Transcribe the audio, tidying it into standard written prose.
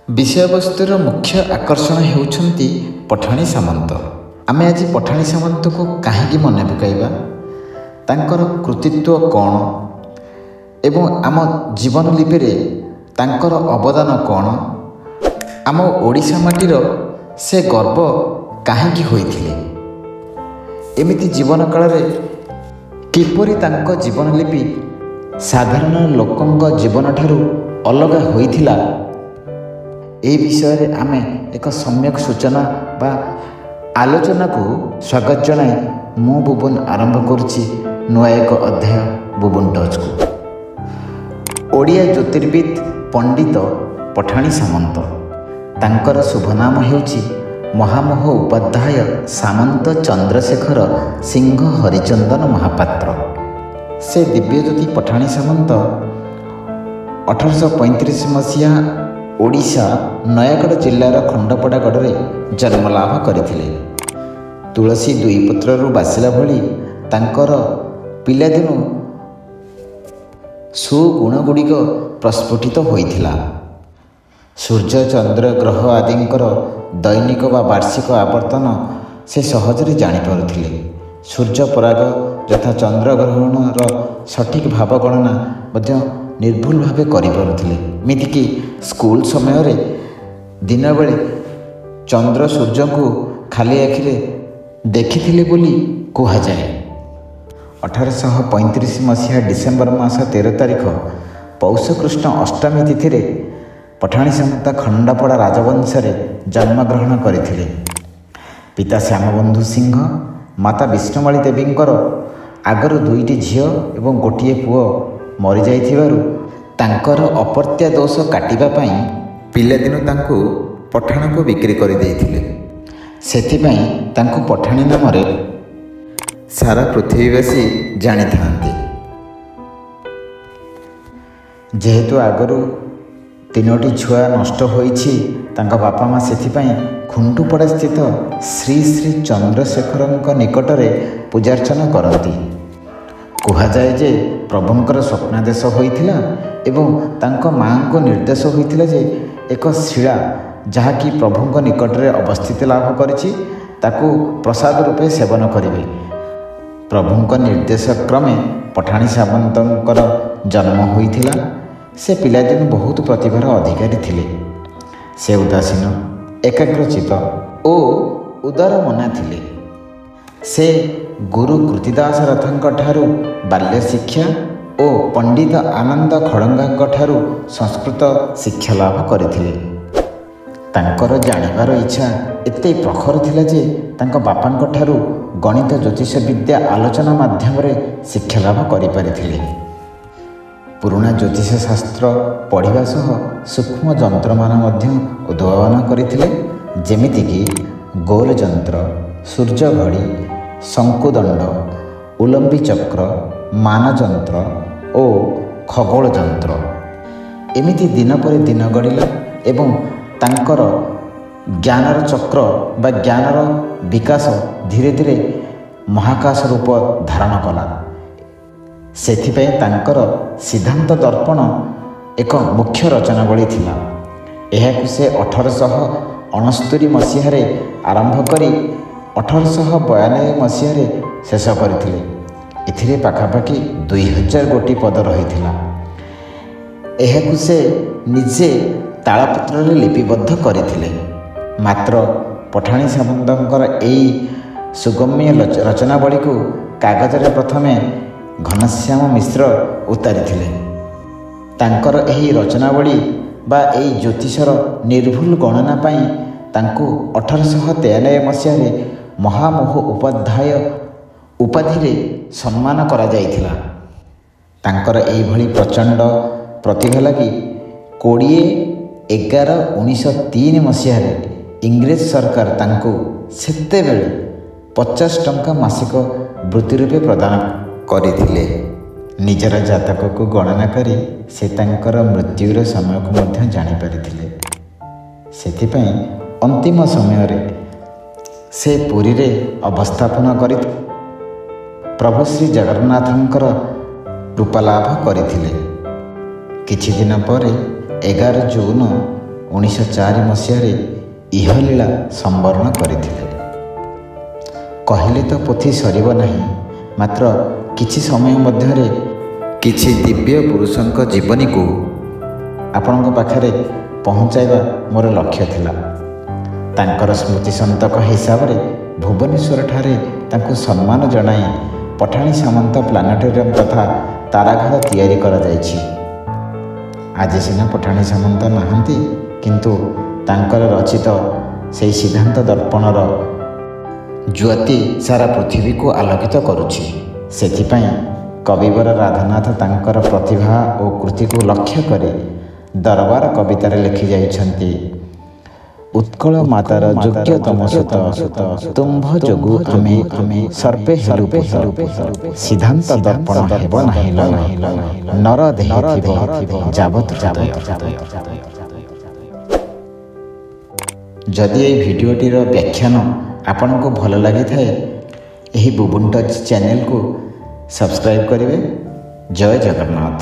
विषयवस्तुर मुख्य आकर्षण हेउछन्ति पठाणी सामंत। आमे आज पठाणी सामंत को कहीं मन पकाइबा, तांकर कृतित्व कौन एवं आम जीवन लिपिरे तांकर अवदान कौन, आम ओडिशा माटीर से गर्व कहीं होइथिले, एमिति जीवन काल रे किपरि तांको जीवन लिपि साधारण लोकंक जीवन ठारू अलग होइथिला, ए विषय रे आमे एक सम्यक सूचना बा आलोचना को स्वागत जनाई मु बुबुन आरंभ करुछि नुआ एक अध्याय बुबुन टच को। ओडिया ज्योतिर्विद पंडित पठाणी सामंत, तांकर शुभ नाम हेउछि महामोह उपाध्याय सामंत चंद्रशेखर सिंह हरिचंदन महापात्र। से दिव्यज्योति पठाणी सामंत 1835 मसीहा ओडिशा नयागढ़ जिल्लार खंडपड़ागढ़ जन्मलाभ करथिले। तुलसी दुई पुत्ररू बासिला भली तांकर पिलादिनु सुगुणगुड़िक प्रस्फुटित होइथिला। सूर्य चंद्र ग्रह आदिंकर दैनिक व वार्षिक आवर्तन से सहजरे जानिपारुथिले। सूर्य पराग यथा चंद्र ग्रहणर सठिक भाव गणना मध्य निर्भुल भावे करिपारुथिले। मितिकी स्कूल समय रे दिन बेले चंद्र सूर्य को खाली आखिरे देखिथिले बोली कहा जाए। 1835 मसीहा डिसेम्बर मास 13 तारिख पौष कृष्ण अष्टमी तिथि रे पठाणी सामंत खंडपड़ा राजवंश रे जन्मग्रहण करथिले। पिता श्यामबंधु सिंह, माता विष्णुमाली देवींकर आगर दुईटी झियो एवं गोटिए पुओ मरी जाइथिबारु तांकर अपत्या दोष काटिबा पई पिलादिनु तांको पठाण को बिक्री कर देइथिले। सेथिपई तांको पठाणी नाम रे सारा पृथ्वीवासी जानी थांती। जेहेतु आगरू तीनोटी छुआ नष्ट होइछि, तांका बापा माँ सेथिपई खुंटुपड़ा स्थित श्री श्री चंद्रशेखरंक निकटरे पूजार्चना करती। कहा जाए जे प्रभुंकर स्वप्नादेश होइथिला एवं तांको माँ को निर्देश होइथिला जे एक शिला जहाँकि प्रभुंक निकटरे अवस्थित लाभ करिछि ताकू प्रसाद रूपे सेवन करिवे। प्रभुंक निर्देश क्रमे पठाणी सामंतंकर जन्म होइथिला। से पिलादिनु बहुत प्रतिभार अधिकारी थिले। से उदासीन, एकाग्रचित ओ उदार मना थिले। से गुरु कृतिदास रथंक ठारू बाल्य शिक्षा ओ पंडित आनंद खड़ंगांक ठारू संस्कृत शिक्षा लाभ करथिले। तांकर जानिबार इच्छा एते प्रखर थिला जे तांक बापांक ठारू गणित ज्योतिष विद्या आलोचना माध्यम रे शिक्षा लाभ करि परिथिले। पुराणा ज्योतिष शास्त्र पढ़िबा सह सूक्ष्म जंत्रमान मध्य उद्भावन करथिले, जेमितिकी गोल जंत्र, सूर्य घड़ी, शंकुदंड, उलंबी चक्र, मानजंत्र ओ खगोल जंत्र। एमिति दिन पर दिन गड़िला एवं तांकर ज्ञानर चक्र बा ज्ञानर विकास धीरे धीरे महाकाश रूप धारण कला। सेथिपई तांकर सिद्धांत दर्पण एक मुख्य रचनावली थिला। एहाकु से 1869 मसीह आरंभ करी 1892 मसीह शेष करथिले। एथिरे पाखापाखि 2000 गोटी पद रहिथिला। एहाकु से निजे तालपत्र लिपिबद्ध करथिले। मात्र पठाणी सामंतंकर एई सुगम्य रचनावली को कागज रे प्रथमे घनश्याम मिश्र उतारिथिले। तांकर एही रचनावली बा एई ज्योतिषर निर्भुल गणना पाई तांको 1893 मसीह महामोह उपाध्याय उपाधि सम्मान करा जाइथिला। तांकर एई भली प्रचंड प्रतिभा लगी 20/11/1903 मसीह इंग्रेज सरकार तांको सेते बेले 50 टंका मासिक वृत्ति रूपे प्रदान करथिले। निजर जातक को गणना करी से तांकर मृत्युर समय को मध्य जानि परिथिले। सेथिपई अंतिम समय रे से पुरी रे अवस्थापन करी प्रभु श्री जगन्नाथंकर ରୂପଲାଭ କରିଥିଲେ। କିଛି ଦିନ ପରେ 11 ଜୁନ 1904 ମସିହାରେ ଇହଲୀଳା ସମ୍ବରଣ କରିଥିଲେ। କହିଲେ ତ ପୋଥି ସରିବ ନାହିଁ, ମାତ୍ର କିଛି ସମୟ ମଧ୍ୟରେ କିଛି ଦିବ୍ୟ ପୁରୁଷଙ୍କ ଜୀବନୀକୁ ଆପଣଙ୍କ ପାଖରେ ପହଞ୍ଚାଇବା ମୋର ଲକ୍ଷ୍ୟ ଥିଲା। ତାଙ୍କର ସ୍ମୃତି ସନ୍ତକ ହିସାବରେ ଭୁବନେଶ୍ୱରଠାରେ ତାଙ୍କୁ ସମ୍ମାନ ଜଣାଇ ପଠାଣି ସାମନ୍ତ ପ୍ଲାନେଟୋରିୟମ୍ ତଥା ତାରାଘର ତିଆରି କରାଯାଇଛି। ଆଜି ସିନା ପଠାଣି ସାମନ୍ତ ନାହାନ୍ତି, କିନ୍ତୁ ତାଙ୍କର ରଚିତ ସେହି ସିଦ୍ଧାନ୍ତ ଦର୍ପଣର ଜ୍ୟୋତି ସାରା ପୃଥିବୀକୁ ଆଲୋକିତ କରୁଛି। ସେଥିପାଇଁ କବିବର ରାଧାନାଥ ତାଙ୍କର ପ୍ରତିଭା ଓ କୃତିକୁ ଲକ୍ଷ୍ୟ କରି ଦରବାର କବିତାରେ ଲେଖି ଯାଇଛନ୍ତି, ଉତ୍କଳ ମାତାର ଯୋଗ୍ୟତମ ସୁତ ତୁମ୍ଭ ଯୋଗୁ ଆମେ ସର୍ବେ ହେଲୁ ପୁତ, ସିଦ୍ଧାନ୍ତ ଦର୍ପଣ ହେବ ନାହିଁ ନର ଦେହେ ଥିବ ଯାବତ। ଯଦି ଏହି ଭିଡ଼ିଓଟିର ବ୍ୟାଖ୍ୟାନ ଆପଣଙ୍କୁ ଭଲ ଲାଗିଥାଏ, ଏହି ବୁବୁନ୍ ଟଚ୍ ଚ୍ୟାନେଲକୁ ସବସ୍କ୍ରାଇବ୍ କରିବେ। ଜୟ ଜଗନ୍ନାଥ।